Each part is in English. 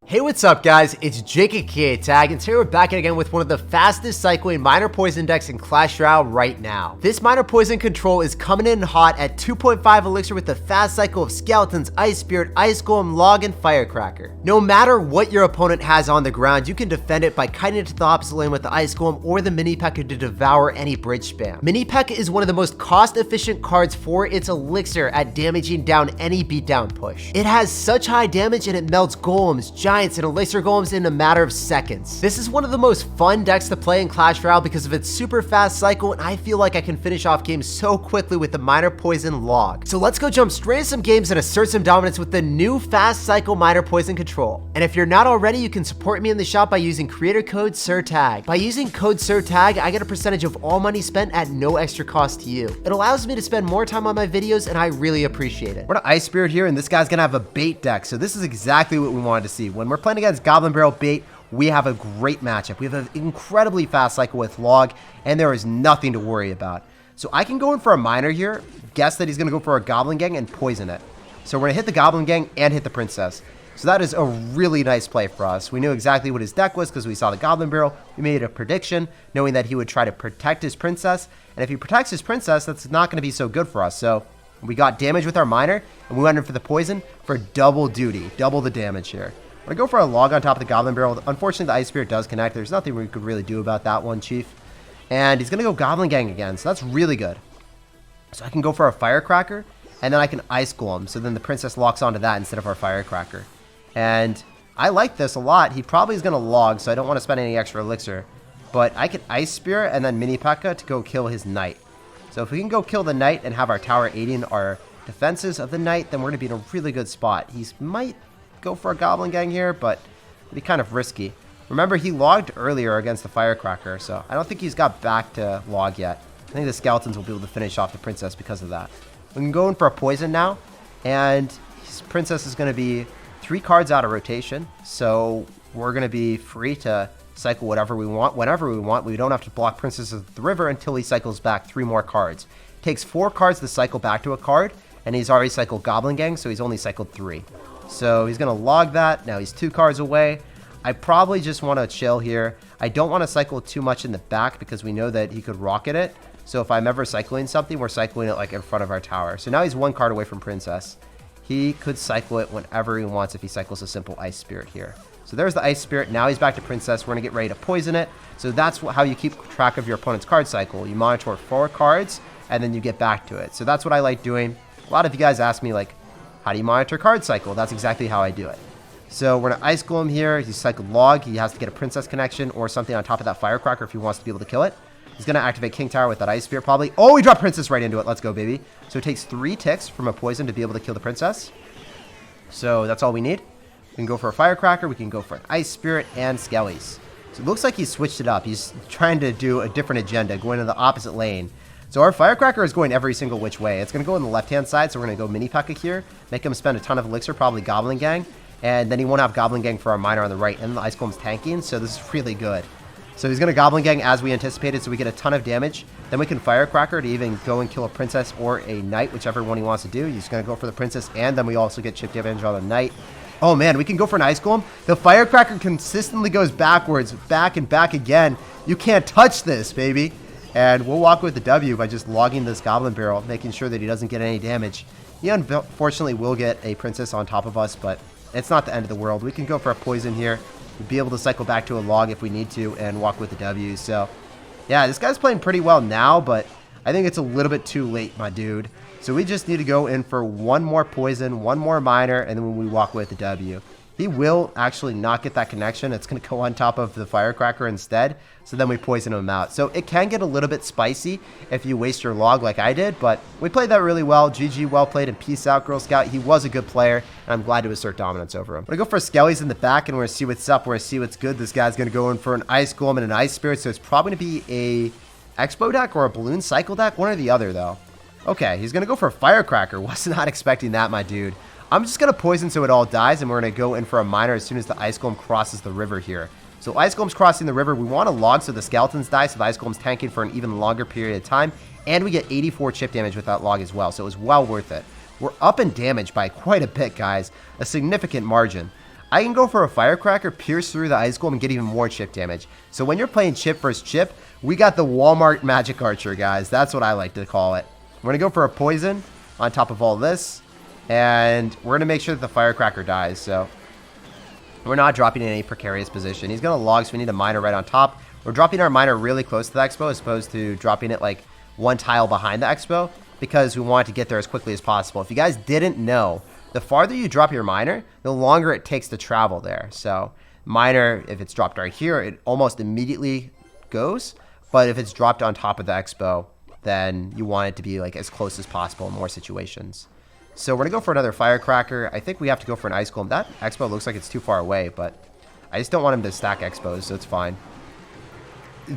Hey, what's up guys, it's SirTagCR, and today we're back again with one of the fastest cycling minor poison decks in Clash Royale right now. This minor poison control is coming in hot at 2.5 Elixir with the fast cycle of Skeletons, Ice Spirit, Ice Golem, Log, and Firecracker. No matter what your opponent has on the ground, you can defend it by kiting it to the opposite lane with the Ice Golem or the Mini P.E.K.K.A to devour any bridge spam. Mini P.E.K.K.A is one of the most cost-efficient cards for its Elixir at damaging down any beatdown push. It has such high damage and it melts golems, giants, and Elixir Golems in a matter of seconds. This is one of the most fun decks to play in Clash Royale because of its super fast cycle, and I feel like I can finish off games so quickly with the minor poison Log. So let's go jump straight into some games and assert some dominance with the new fast cycle minor poison control. And if you're not already, you can support me in the shop by using creator code SirTag. By using code SirTag, I get a percentage of all money spent at no extra cost to you. It allows me to spend more time on my videos, and I really appreciate it. We're an Ice Spirit here, and this guy's gonna have a bait deck, so this is exactly what we wanted to see. When we're playing against Goblin Barrel bait, we have a great matchup. We have an incredibly fast cycle with Log, and there is nothing to worry about. So I can go in for a miner here, guess that he's gonna go for a Goblin Gang and poison it. So we're gonna hit the Goblin Gang and hit the Princess. So that is a really nice play for us. We knew exactly what his deck was because we saw the Goblin Barrel. We made a prediction knowing that he would try to protect his Princess, and if he protects his Princess, that's not gonna be so good for us. So we got damage with our miner, and we went in for the poison for double duty, double the damage here. I'm gonna go for a Log on top of the Goblin Barrel. Unfortunately, the Ice Spirit does connect. There's nothing we could really do about that one, Chief. And he's gonna go Goblin Gang again, so that's really good. So I can go for a Firecracker, and then I can Ice Golem, so then the Princess locks onto that instead of our Firecracker. And I like this a lot. He probably is gonna Log, so I don't want to spend any extra Elixir. But I can Ice Spirit and then Mini P.E.K.K.A to go kill his Knight. So if we can go kill the Knight and have our tower aiding our defenses of the Knight, then we're gonna be in a really good spot. He might go for a Goblin Gang here, but it'd be kind of risky. Remember, he logged earlier against the Firecracker, so I don't think he's got back to Log yet. I think the Skeletons will be able to finish off the Princess because of that. We can go in for a poison now, and his Princess is going to be 3 cards out of rotation, so we're going to be free to cycle whatever we want, whenever we want. We don't have to block Princesses at the river until he cycles back 3 more cards. It takes 4 cards to cycle back to a card, and he's already cycled Goblin Gang, so he's only cycled 3. So he's going to Log that. Now he's 2 cards away. I probably just want to chill here. I don't want to cycle too much in the back because we know that he could rocket it. So if I'm ever cycling something, we're cycling it like in front of our tower. So now he's 1 card away from Princess. He could cycle it whenever he wants if he cycles a simple Ice Spirit here. So there's the Ice Spirit. Now he's back to Princess. We're going to get ready to poison it. So that's how you keep track of your opponent's card cycle. You monitor 4 cards, and then you get back to it. So that's what I like doing. A lot of you guys ask me, like, how do you monitor card cycle? That's exactly how I do it. So we're going to Ice Golem here. He's cycled Log. He has to get a Princess connection or something on top of that Firecracker if he wants to be able to kill it. He's going to activate King Tower with that Ice Spirit probably. Oh, he dropped Princess right into it. Let's go, baby. So it takes 3 ticks from a poison to be able to kill the Princess. So that's all we need. We can go for a Firecracker. We can go for an Ice Spirit and Skellies. So it looks like he switched it up. He's trying to do a different agenda, going to the opposite lane. So our Firecracker is going every single which way. It's going to go on the left-hand side, so we're going to go Mini P.E.K.K.A here, make him spend a ton of Elixir, probably Goblin Gang, and then he won't have Goblin Gang for our miner on the right, and the Ice Golem's tanking, so this is really good. So he's going to Goblin Gang as we anticipated, so we get a ton of damage. Then we can Firecracker to even go and kill a Princess or a Knight, whichever one he wants to do. He's going to go for the Princess, and then we also get chip damage on the Knight. Oh man, we can go for an Ice Golem. The Firecracker consistently goes backwards, back and back again. You can't touch this, baby. And we'll walk with the W by just logging this Goblin Barrel, making sure that he doesn't get any damage. He unfortunately will get a Princess on top of us, but it's not the end of the world. We can go for a poison here, be able to cycle back to a Log if we need to, and walk with the W. So, yeah, this guy's playing pretty well now, but I think it's a little bit too late, my dude. So we just need to go in for 1 more poison, 1 more miner, and then we walk with the W. He will actually not get that connection. It's going to go on top of the Firecracker instead. So then we poison him out. So it can get a little bit spicy if you waste your Log like I did. But we played that really well. GG, well played, and peace out, Girl Scout. He was a good player, and I'm glad to assert dominance over him. I'm going to go for Skellies in the back, and we're going to see what's up. We're going to see what's good. This guy's going to go in for an Ice Golem and an Ice Spirit. So it's probably going to be a Expo deck or a Balloon Cycle deck. One or the other, though. Okay, he's going to go for a Firecracker. Was not expecting that, my dude. I'm just going to poison so it all dies, and we're going to go in for a miner as soon as the Ice Golem crosses the river here. So Ice Golem's crossing the river. We want to Log so the Skeletons die, so the Ice Golem's tanking for an even longer period of time. And we get 84 chip damage with that Log as well, so it was well worth it. We're up in damage by quite a bit, guys. A significant margin. I can go for a Firecracker, pierce through the Ice Golem, and get even more chip damage. So when you're playing chip versus chip, we got the Walmart Magic Archer, guys. That's what I like to call it. We're going to go for a Poison on top of all this, and we're going to make sure that the Firecracker dies. So we're not dropping in any precarious position. He's going to log, so we need a Miner right on top. We're dropping our Miner really close to the Expo as opposed to dropping it like one tile behind the Expo because we want to get there as quickly as possible. If you guys didn't know, the farther you drop your Miner, the longer it takes to travel there. So Miner, if it's dropped right here, it almost immediately goes. But if it's dropped on top of the Expo, then you want it to be like as close as possible in more situations. So we're going to go for another Firecracker. I think we have to go for an Ice Golem. That Expo looks like it's too far away, but I just don't want him to stack Expos, so it's fine.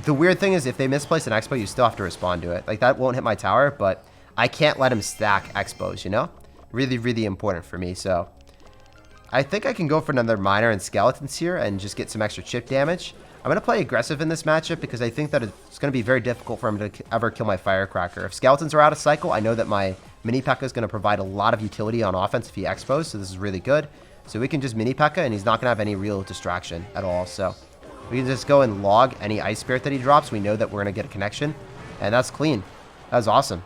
The weird thing is if they misplace an Expo, you still have to respond to it. Like, that won't hit my tower, but I can't let him stack Expos, you know? Really, really important for me, so I think I can go for another Miner and Skeletons here and just get some extra chip damage. I'm going to play aggressive in this matchup because I think that it's going to be very difficult for him to ever kill my Firecracker. If Skeletons are out of cycle, I know that my Mini P.E.K.K.A is going to provide a lot of utility on offense if he Expos, so this is really good. So we can just Mini P.E.K.K.A and he's not going to have any real distraction at all, so we can just go and log any Ice Spirit that he drops. We know that we're going to get a connection, and that's clean. That was awesome.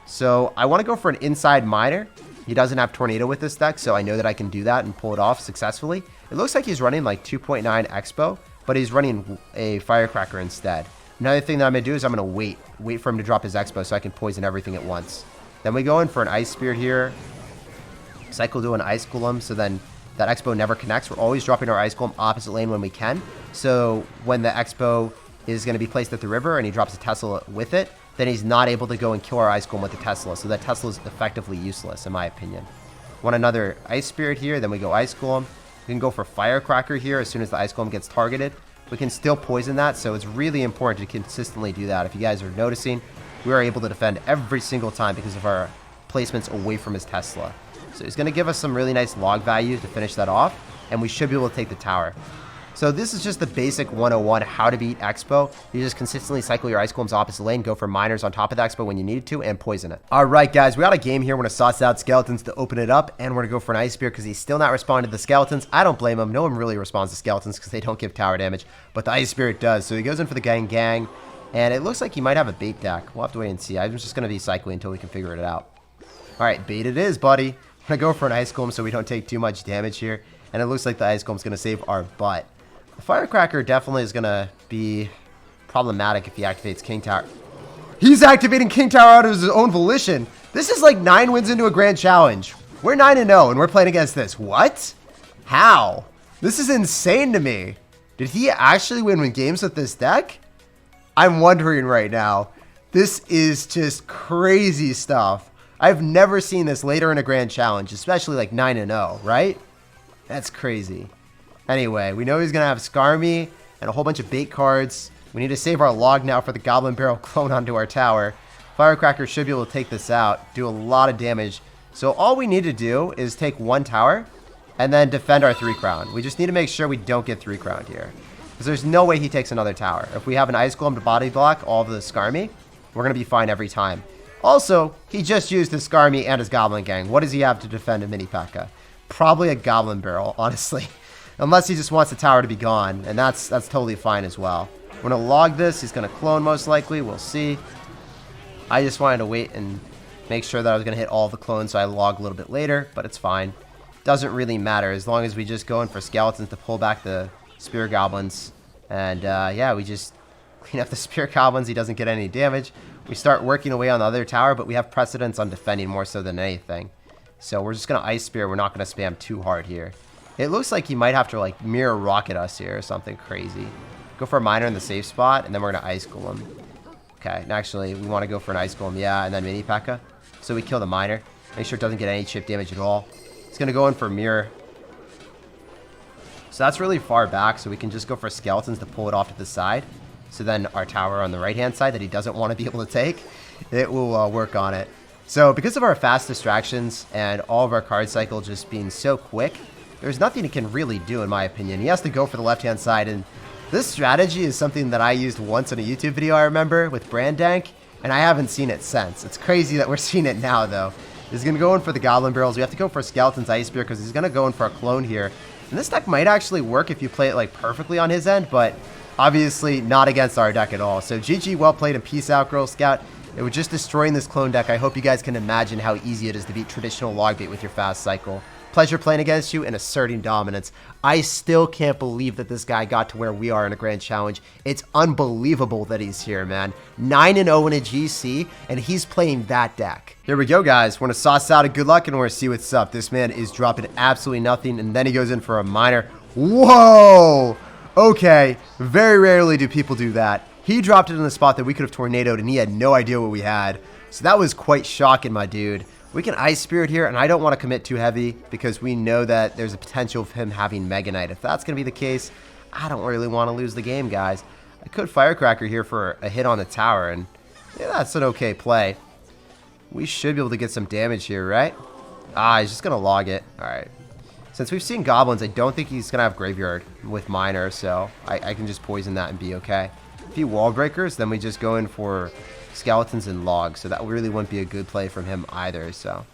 So I want to go for an inside Miner. He doesn't have Tornado with this deck, so I know that I can do that and pull it off successfully. It looks like he's running like 2.9 Expo, but he's running a Firecracker instead. Another thing that I'm going to do is I'm going to wait for him to drop his Expo so I can poison everything at once. Then we go in for an Ice Spirit here. Cycle to an Ice Golem, so then that Expo never connects. We're always dropping our Ice Golem opposite lane when we can. So when the Expo is going to be placed at the river and he drops a Tesla with it, then he's not able to go and kill our Ice Golem with the Tesla. So that Tesla is effectively useless, in my opinion. Want another Ice Spirit here, then we go Ice Golem. We can go for Firecracker here as soon as the Ice Golem gets targeted. We can still poison that, so it's really important to consistently do that. If you guys are noticing, we are able to defend every single time because of our placements away from his Tesla. So he's going to give us some really nice log value to finish that off, and we should be able to take the tower. So this is just the basic 101 how to beat Expo. You just consistently cycle your Ice Golems opposite lane, go for Miners on top of the Expo when you need to, and poison it. All right, guys, we got a game here. We're going to sauce out Skeletons to open it up, and we're going to go for an Ice Spear because he's still not responding to the Skeletons. I don't blame him. No one really responds to Skeletons because they don't give tower damage, but the Ice Spirit does. So he goes in for the gang, and it looks like he might have a bait deck. We'll have to wait and see. I'm just going to be cycling until we can figure it out. All right, bait it is, buddy. I'm going to go for an Ice Golem so we don't take too much damage here, and it looks like the Ice Golem's going to save our butt. The Firecracker definitely is going to be problematic if he activates King Tower. He's activating King Tower out of his own volition. This is like 9 wins into a grand challenge. We're 9-0 and we're playing against this. What? How? This is insane to me. Did he actually win games with this deck? I'm wondering right now. This is just crazy stuff. I've never seen this later in a grand challenge, especially like 9-0, right? That's crazy. Anyway, we know he's going to have Skarmy and a whole bunch of bait cards. We need to save our log now for the Goblin Barrel clone onto our tower. Firecracker should be able to take this out, do a lot of damage. So all we need to do is take 1 tower and then defend our 3 crown. We just need to make sure we don't get 3 crowned here, because there's no way he takes another tower. If we have an Ice Golem to body block all of the Skarmy, we're going to be fine every time. Also, he just used his Skarmy and his Goblin Gang. What does he have to defend a Mini P.E.K.K.A? Probably a Goblin Barrel, honestly. Unless he just wants the tower to be gone, and that's totally fine as well. We're going to log this. He's going to clone most likely. We'll see. I just wanted to wait and make sure that I was going to hit all the clones, so I log a little bit later, but it's fine. Doesn't really matter as long as we just go in for Skeletons to pull back the Spear Goblins. And yeah, we just clean up the Spear Goblins. He doesn't get any damage. We start working away on the other tower, but we have precedence on defending more so than anything. So we're just going to Ice Spear. We're not going to spam too hard here. It looks like he might have to like mirror rocket us here or something crazy. Go for a Miner in the safe spot, and then we're going to Ice Golem. Okay, and actually, we want to go for an Ice Golem, yeah, and then Mini P.E.K.K.A. So we kill the Miner. Make sure it doesn't get any chip damage at all. It's going to go in for mirror. So that's really far back, so we can just go for Skeletons to pull it off to the side. So then our tower on the right-hand side that he doesn't want to be able to take, it will work on it. So because of our fast distractions and all of our card cycle just being so quick, there's nothing he can really do, in my opinion. He has to go for the left-hand side, and this strategy is something that I used once in a YouTube video, I remember, with Brandank, and I haven't seen it since. It's crazy that we're seeing it now, though. He's going to go in for the Goblin Barrels. We have to go for Skeleton's Ice Spear because he's going to go in for a clone here. And this deck might actually work if you play it like perfectly on his end, but obviously not against our deck at all. So GG, well played, and peace out, Girl Scout. It was just destroying this clone deck. I hope you guys can imagine how easy it is to beat traditional log bait with your fast cycle. Pleasure playing against you and asserting dominance. I still can't believe that this guy got to where we are in a grand challenge. It's unbelievable that he's here, man. 9-0 in a GC, and he's playing that deck. Here we go, guys. We're going to sauce out a good luck, and we're going to see what's up. This man is dropping absolutely nothing, and then he goes in for a minor. Whoa! Okay, very rarely do people do that. He dropped it in the spot that we could have tornadoed, and he had no idea what we had. So that was quite shocking, my dude. We can Ice Spirit here, and I don't want to commit too heavy because we know that there's a potential of him having Mega Knight. If that's going to be the case, I don't really want to lose the game, guys. I could Firecracker here for a hit on the tower, and yeah, that's an okay play. We should be able to get some damage here, right? Ah, he's just going to log it. All right. Since we've seen Goblins, I don't think he's going to have Graveyard with Miner, so I can just poison that and be okay. If he Wall Breakers, then we just go in for Skeletons and Logs, so that really wouldn't be a good play from him either. So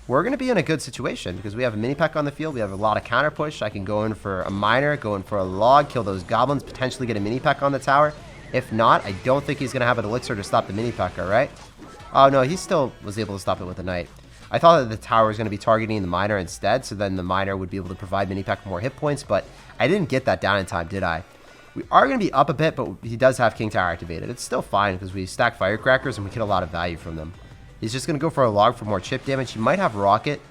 we're going to be in a good situation because we have a mini pack on the field. We have a lot of counter push. I can go in for a Miner, go in for a Log, kill those Goblins, potentially get a mini pack on the tower. If not, I don't think he's going to have an Elixir to stop the mini pack, all right? Oh, no, he still was able to stop it with the Knight. I thought that the tower was going to be targeting the Miner instead, so then the Miner would be able to provide mini pack more hit points, but I didn't get that down in time, did I? We are going to be up a bit, but he does have King Tower activated. It's still fine because we stack Firecrackers and we get a lot of value from them. He's just going to go for a Log for more chip damage. He might have Rocket.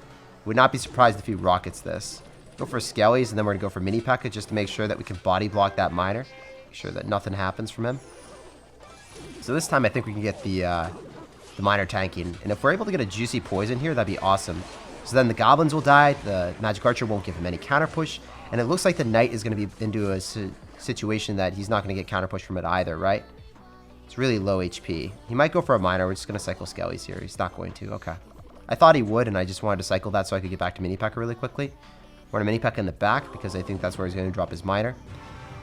Would not be surprised if he rockets this. Go for Skellies, and then we're going to go for Mini Packet just to make sure that we can body block that Miner. Make sure that nothing happens from him. So this time I think we can get the Miner tanking. And if we're able to get a juicy poison here, that'd be awesome. So then the Goblins will die. The Magic Archer won't give him any counter push. And it looks like the Knight is going to be into a situation that he's not going to get counter push from it either, right? It's really low HP. He might go for a Miner. We're just going to cycle Skellies here. He's not going to. Okay. I thought he would, and I just wanted to cycle that so I could get back to Mini Packer really quickly. We're going to Mini Pack in the back because I think that's where he's going to drop his Miner.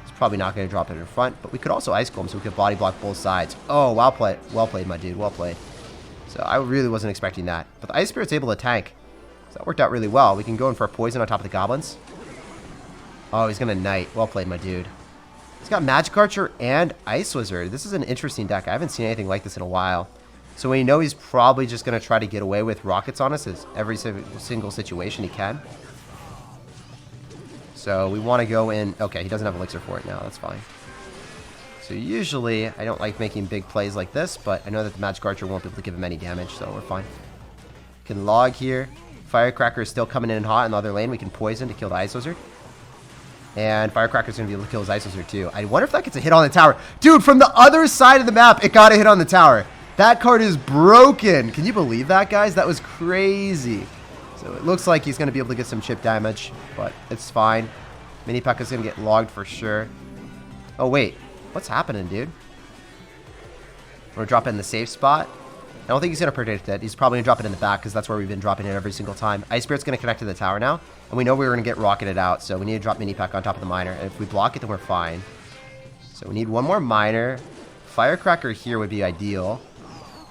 He's probably not going to drop it in front, but we could also Ice Golem so we could body block both sides. Oh, well played. Well played, my dude. Well played. So I really wasn't expecting that. But the Ice Spirit's able to tank. So that worked out really well. We can go in for a poison on top of the Goblins. Oh, he's going to Knight. Well played, my dude. He's got Magic Archer and Ice Wizard. This is an interesting deck. I haven't seen anything like this in a while. So we know he's probably just going to try to get away with Rockets on us as every single situation he can. So we want to go in. Okay, he doesn't have Elixir for it now. That's fine. So usually I don't like making big plays like this, but I know that the Magic Archer won't be able to give him any damage, so we're fine. Can Log here. Firecracker is still coming in hot in the other lane. We can poison to kill the Ice Wizard. And Firecracker's going to be able to kill his Ice Wizard too. I wonder if that gets a hit on the tower. Dude, from the other side of the map, it got a hit on the tower. That card is broken. Can you believe that, guys? That was crazy. So it looks like he's going to be able to get some chip damage, but it's fine. Mini P.E.K.K.A.'s going to get logged for sure. Oh, wait. What's happening, dude? We're going to drop it in the safe spot. I don't think he's going to predict it. He's probably going to drop it in the back because that's where we've been dropping it every single time. Ice Spirit's going to connect to the tower now. And we know we're going to get rocketed out, so we need to drop Mini Pack on top of the Miner. And if we block it, then we're fine. So we need one more Miner. Firecracker here would be ideal.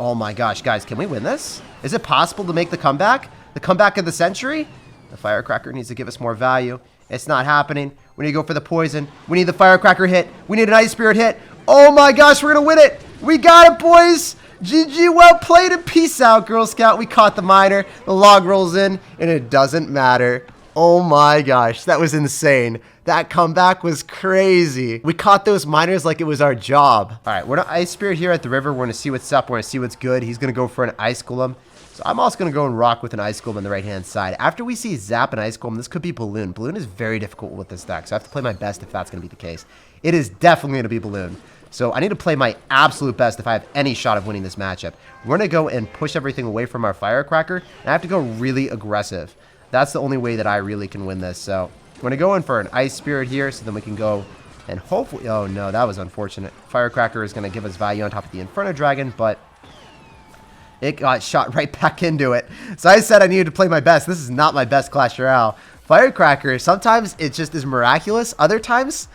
Oh my gosh, guys, can we win this? Is it possible to make the comeback? The comeback of the century? The Firecracker needs to give us more value. It's not happening. We need to go for the poison. We need the Firecracker hit. We need an Ice Spirit hit. Oh my gosh, we're going to win it. We got it, boys. GG, well played, and peace out, Girl Scout. We caught the Miner. The Log rolls in, and it doesn't matter. Oh my gosh, that was insane. That comeback was crazy. We caught those Miners like it was our job. All right, we're going to Ice Spirit here at the river. We're going to see what's up. We're going to see what's good. He's going to go for an Ice Golem. So I'm also going to go and rock with an Ice Golem on the right-hand side. After we see Zap and Ice Golem, this could be Balloon. Balloon is very difficult with this deck, so I have to play my best if that's going to be the case. It is definitely going to be Balloon. So I need to play my absolute best if I have any shot of winning this matchup. We're going to go and push everything away from our Firecracker, and I have to go really aggressive. That's the only way that I really can win this. So we're going to go in for an Ice Spirit here, so then we can go and hopefully... Oh, no, that was unfortunate. Firecracker is going to give us value on top of the Inferno Dragon, but it got shot right back into it. So I said I needed to play my best. This is not my best Clash Royale. Firecracker, sometimes it just is miraculous. Other times,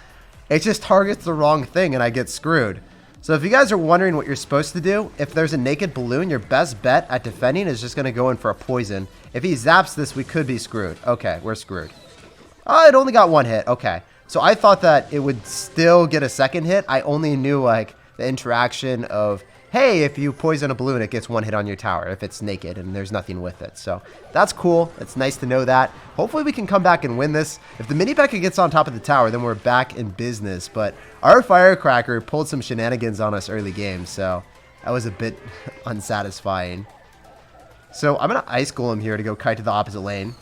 it just targets the wrong thing and I get screwed. So if you guys are wondering what you're supposed to do, if there's a naked balloon, your best bet at defending is just going to go in for a poison. If he zaps this, we could be screwed. Okay, we're screwed. Oh, it only got one hit. Okay. So I thought that it would still get a second hit. I only knew like the interaction of, hey, if you poison a balloon, it gets one hit on your tower if it's naked and there's nothing with it. So that's cool. It's nice to know that. Hopefully we can come back and win this. If the mini P.E.K.K.A gets on top of the tower, then we're back in business. But our Firecracker pulled some shenanigans on us early game, so that was a bit unsatisfying. So I'm going to Ice Golem here to go kite to the opposite lane.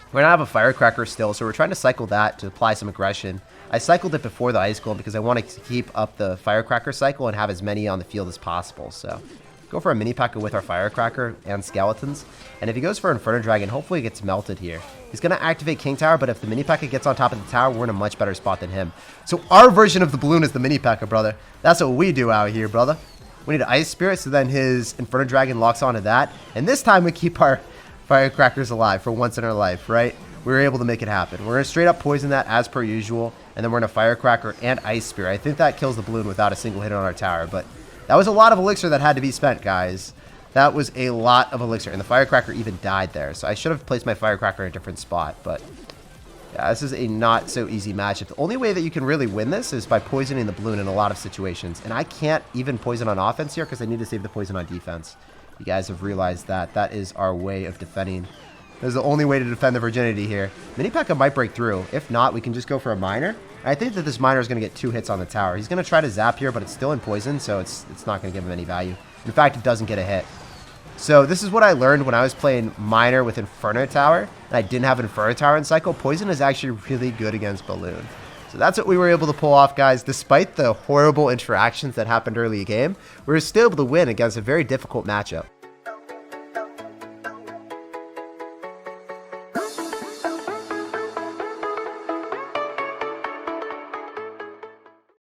We're going to have a Firecracker still, so we're trying to cycle that to apply some aggression. I cycled it before the Ice Golem because I want to keep up the Firecracker cycle and have as many on the field as possible. So go for a mini P.E.K.K.A with our Firecracker and Skeletons. And if he goes for Inferno Dragon, hopefully he gets melted here. He's going to activate King Tower, but if the mini P.E.K.K.A gets on top of the tower, we're in a much better spot than him. So our version of the balloon is the mini P.E.K.K.A, brother. That's what we do out here, brother. We need an Ice Spirit, so then his Inferno Dragon locks onto that. And this time we keep our Firecrackers alive for once in our life, right? We were able to make it happen. We're going to straight up poison that as per usual, and then we're going to Firecracker and Ice Spear. I think that kills the balloon without a single hit on our tower, but that was a lot of elixir that had to be spent, guys. That was a lot of elixir, and the Firecracker even died there, so I should have placed my Firecracker in a different spot, but yeah, this is a not so easy matchup. The only way that you can really win this is by poisoning the balloon in a lot of situations, and I can't even poison on offense here because I need to save the poison on defense. You guys have realized that. That is our way of defending. This is the only way to defend the virginity here. Mini P.E.K.K.A might break through. If not, we can just go for a miner. I think that this miner is going to get 2 hits on the tower. He's going to try to zap here, but it's still in poison, so it's not going to give him any value. In fact, it doesn't get a hit. So this is what I learned when I was playing miner with Inferno Tower, and I didn't have Inferno Tower in cycle. Poison is actually really good against balloon. So that's what we were able to pull off, guys. Despite the horrible interactions that happened early in the game, we were still able to win against a very difficult matchup.